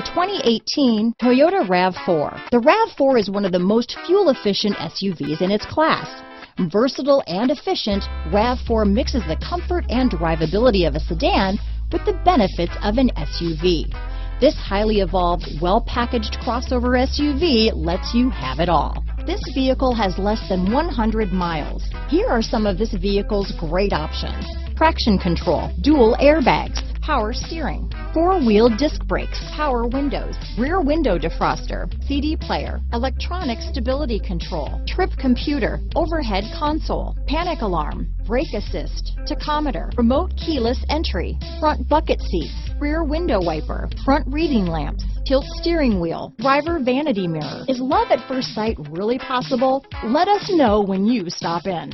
2018 Toyota RAV4. The RAV4 is one of the most fuel-efficient SUVs in its class. Versatile and efficient, RAV4 mixes the comfort and drivability of a sedan with the benefits of an SUV. This highly evolved, well-packaged crossover SUV lets you have it all. This vehicle has less than 100 miles. Here are some of this vehicle's great options: traction control, dual airbags, power steering, four-wheel disc brakes, power windows, rear window defroster, CD player, electronic stability control, trip computer, overhead console, panic alarm, brake assist, tachometer, remote keyless entry, front bucket seats, rear window wiper, front reading lamps, tilt steering wheel, driver vanity mirror. Is love at first sight really possible? Let us know when you stop in.